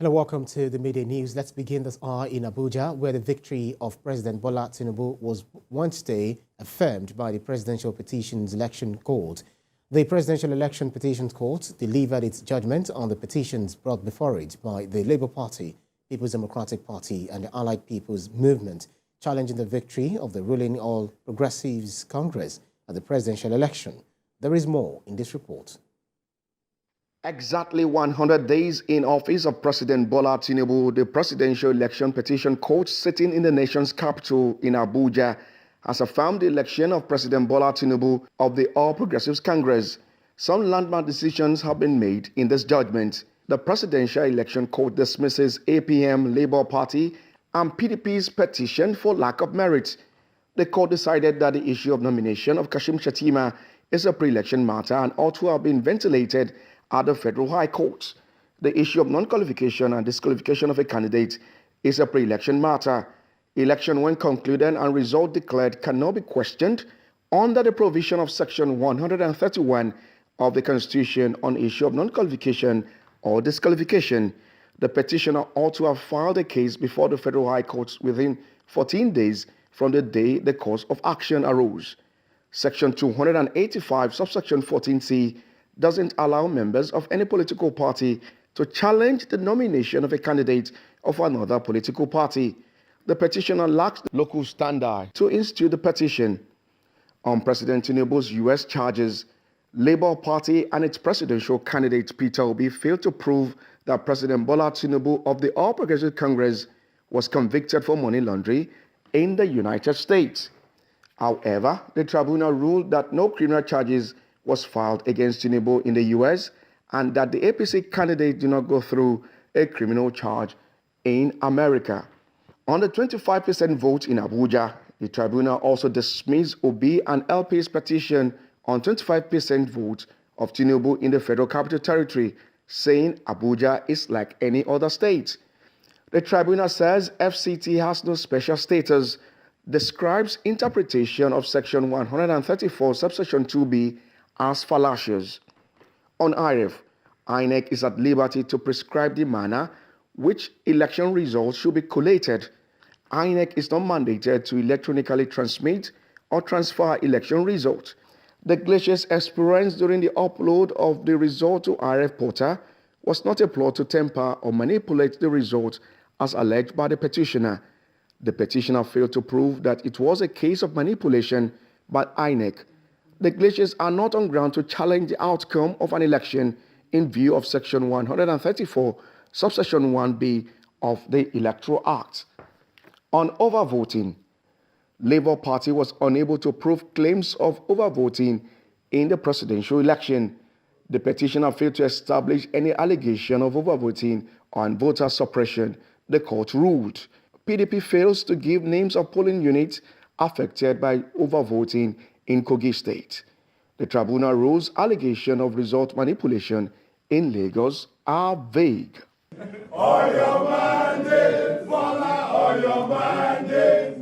Hello, welcome to the Midday News. Let's begin this hour in Abuja, where the victory of President Bola Tinubu was Wednesday affirmed by the Presidential Petitions Election Court. The Presidential Election Petitions Court delivered its judgment on the petitions brought before it by the Labour Party, People's Democratic Party and the Allied People's Movement, challenging the victory of the ruling All Progressives Congress at the presidential election. There is more in this report. Exactly 100 days in office of President Bola Tinubu, the Presidential Election Petition Court sitting in the nation's capital in Abuja has affirmed the election of President Bola Tinubu of the All Progressives Congress. Some landmark decisions have been made in this judgment. The Presidential Election Court dismisses APM, Labour Party and PDP's petition for lack of merit. The court decided that the issue of nomination of Kashim Shettima is a pre-election matter and ought to have been ventilated at the Federal High Court. The issue of non-qualification and disqualification of a candidate is a pre-election matter. Election, when concluded and result declared, cannot be questioned under the provision of Section 131 of the Constitution on issue of non-qualification or disqualification. The petitioner ought to have filed a case before the Federal High Court within 14 days from the day the cause of action arose. Section 285, subsection 14c, doesn't allow members of any political party to challenge the nomination of a candidate of another political party. The petitioner lacks the local standard to institute the petition. On President Tinubu's U.S. charges, Labour Party and its presidential candidate Peter Obi failed to prove that President Bola Tinubu of the All Progressives Congress was convicted for money laundering in the United States. However, the tribunal ruled that no criminal charges was filed against Tinubu in the U.S. and that the APC candidate did not go through a criminal charge in America. On the 25% vote in Abuja, the tribunal also dismissed Obi and LP's petition on 25% vote of Tinubu in the Federal Capital Territory, saying Abuja is like any other state. The tribunal says FCT has no special status, describes interpretation of Section 134, subsection 2b, as fallacious. On INEC is at liberty to prescribe the manner which election results should be collated. INEC is not mandated to electronically transmit or transfer election results. The glaciers experienced during the upload of the result to IRF portal was not a plot to temper or manipulate the result as alleged by the petitioner. The petitioner failed to prove that it was a case of manipulation by INEC. The glaciers are not on ground to challenge the outcome of an election in view of Section 134, subsection 1b of the Electoral Act. On overvoting, Labour Party was unable to prove claims of overvoting in the presidential election. The petitioner failed to establish any allegation of overvoting or voter suppression, the court ruled. PDP fails to give names of polling units affected by overvoting in Kogi State. The tribunal rules allegations of result manipulation in Lagos are vague. All your mandate, Bola, all your mandate.